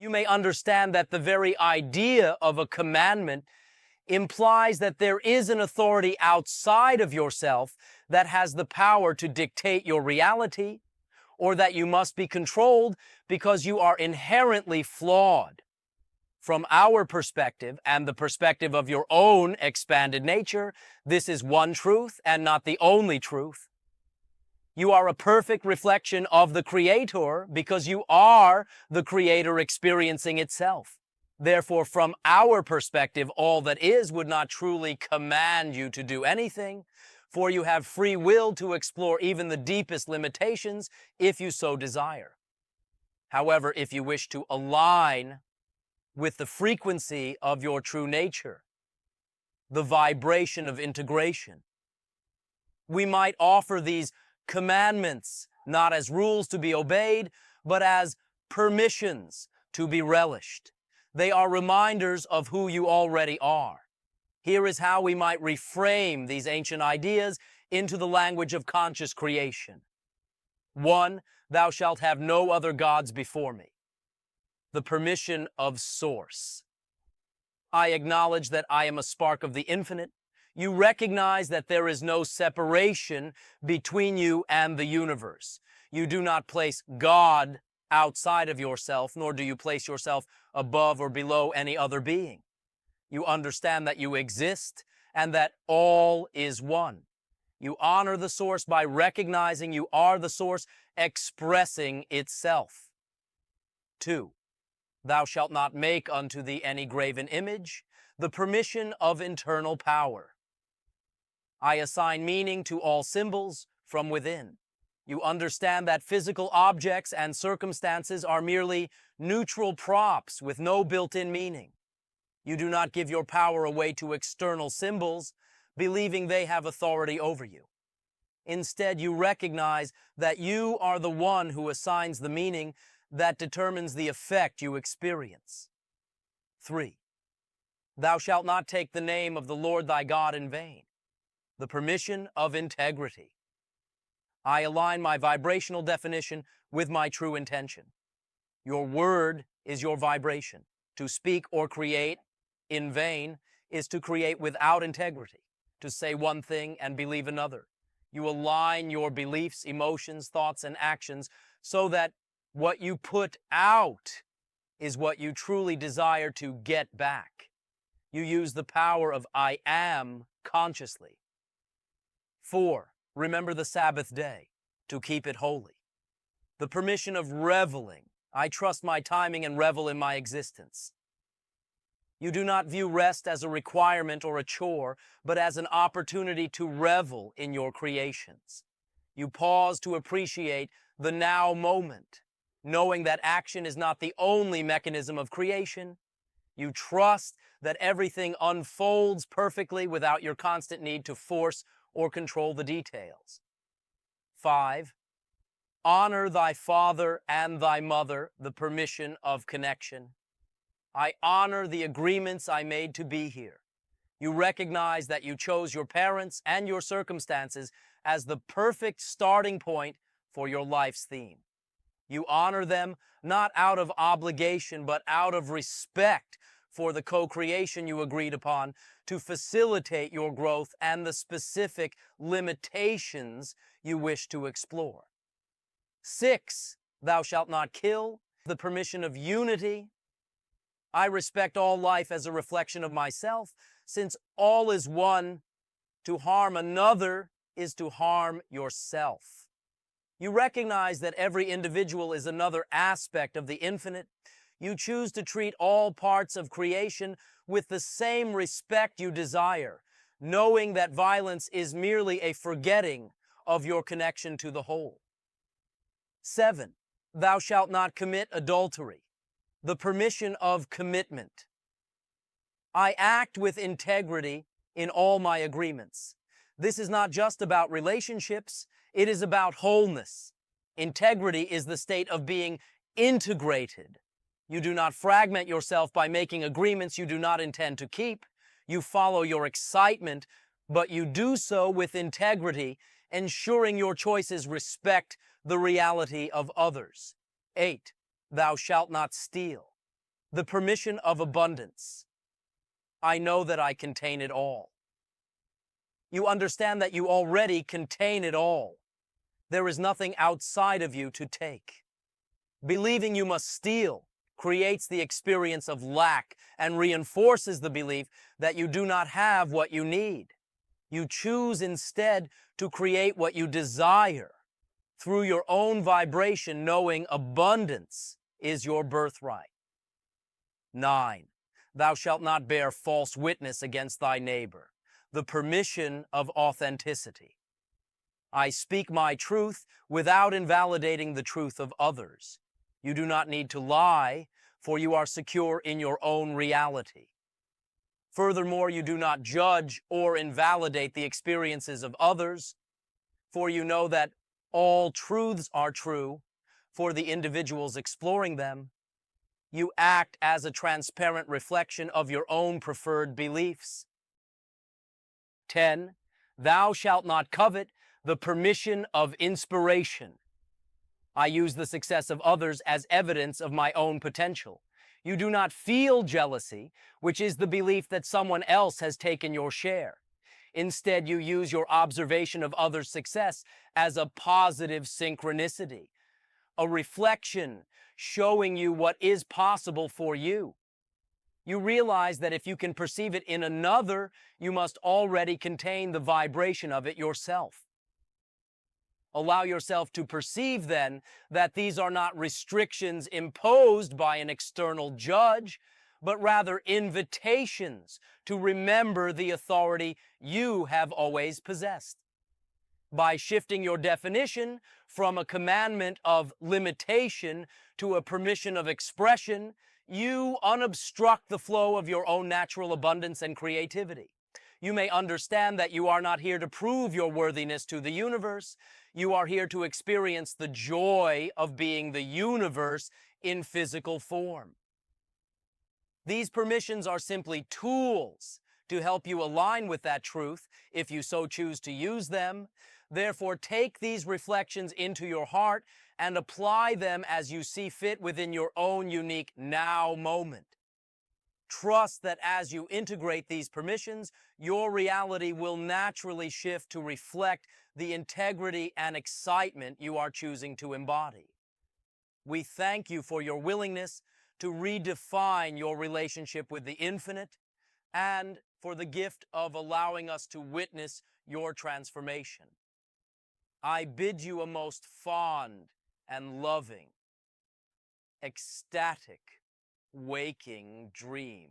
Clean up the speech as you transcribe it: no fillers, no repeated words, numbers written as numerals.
You may understand that the very idea of a commandment implies that there is an authority outside of yourself that has the power to dictate your reality, or that you must be controlled because you are inherently flawed. From our perspective and the perspective of your own expanded nature, this is one truth and not the only truth. You are a perfect reflection of the Creator because you are the Creator experiencing itself. Therefore, from our perspective, all that is would not truly command you to do anything, for you have free will to explore even the deepest limitations if you so desire. However, if you wish to align with the frequency of your true nature, the vibration of integration, we might offer these commandments not as rules to be obeyed, but as permissions to be relished. They are reminders of who you already are. Here is how we might reframe these ancient ideas into the language of conscious creation. 1. Thou shalt have no other gods before me. The permission of Source. I acknowledge that I am a spark of the infinite. You recognize that there is no separation between you and the universe. You do not place God outside of yourself, nor do you place yourself above or below any other being. You understand that you exist and that all is one. You honor the Source by recognizing you are the Source expressing itself. 2. Thou shalt not make unto thee any graven image, the permission of internal power. I assign meaning to all symbols from within. You understand that physical objects and circumstances are merely neutral props with no built-in meaning. You do not give your power away to external symbols, believing they have authority over you. Instead, you recognize that you are the one who assigns the meaning that determines the effect you experience. 3. Thou shalt not take the name of the Lord thy God in vain. The permission of integrity. I align my vibrational definition with my true intention. Your word is your vibration. To speak or create in vain is to create without integrity, to say one thing and believe another. You align your beliefs, emotions, thoughts, and actions so that what you put out is what you truly desire to get back. You use the power of I am consciously. 4. Remember the Sabbath day to keep it holy. The permission of reveling. I trust my timing and revel in my existence. You do not view rest as a requirement or a chore, but as an opportunity to revel in your creations. You pause to appreciate the now moment, knowing that action is not the only mechanism of creation. You trust that everything unfolds perfectly without your constant need to force or control the details. 5. Honor thy father and thy mother, the permission of connection. I honor the agreements I made to be here. You recognize that you chose your parents and your circumstances as the perfect starting point for your life's theme. You honor them not out of obligation, but out of respect for the co-creation you agreed upon to facilitate your growth and the specific limitations you wish to explore. 6. Thou shalt not kill, the permission of unity. I respect all life as a reflection of myself, since all is one. To harm another is to harm yourself. You recognize that every individual is another aspect of the infinite. You choose to treat all parts of creation with the same respect you desire, knowing that violence is merely a forgetting of your connection to the whole. 7. Thou shalt not commit adultery, the permission of commitment. I act with integrity in all my agreements. This is not just about relationships, it is about wholeness. Integrity is the state of being integrated. You do not fragment yourself by making agreements you do not intend to keep. You follow your excitement, but you do so with integrity, ensuring your choices respect the reality of others. 8. Thou shalt not steal. the permission of abundance. I know that I contain it all. You understand that you already contain it all. There is nothing outside of you to take. Believing you must steal creates the experience of lack and reinforces the belief that you do not have what you need. You choose instead to create what you desire through your own vibration, knowing abundance is your birthright. 9. Thou shalt not bear false witness against thy neighbor. The permission of authenticity. I speak my truth without invalidating the truth of others. You do not need to lie, for you are secure in your own reality. Furthermore, you do not judge or invalidate the experiences of others, for you know that all truths are true for the individuals exploring them. You act as a transparent reflection of your own preferred beliefs. 10. Thou shalt not covet the permission of inspiration. I use the success of others as evidence of my own potential. You do not feel jealousy, which is the belief that someone else has taken your share. Instead, you use your observation of others' success as a positive synchronicity, a reflection showing you what is possible for you. You realize that if you can perceive it in another, you must already contain the vibration of it yourself. Allow yourself to perceive then that these are not restrictions imposed by an external judge, but rather invitations to remember the authority you have always possessed. By shifting your definition from a commandment of limitation to a permission of expression, you unobstruct the flow of your own natural abundance and creativity. You may understand that you are not here to prove your worthiness to the universe. You are here to experience the joy of being the universe in physical form. These permissions are simply tools to help you align with that truth if you so choose to use them. Therefore, take these reflections into your heart and apply them as you see fit within your own unique now moment. Trust that as you integrate these permissions, your reality will naturally shift to reflect the integrity and excitement you are choosing to embody. We thank you for your willingness to redefine your relationship with the infinite and for the gift of allowing us to witness your transformation. I bid you a most fond and loving, ecstatic, waking dream.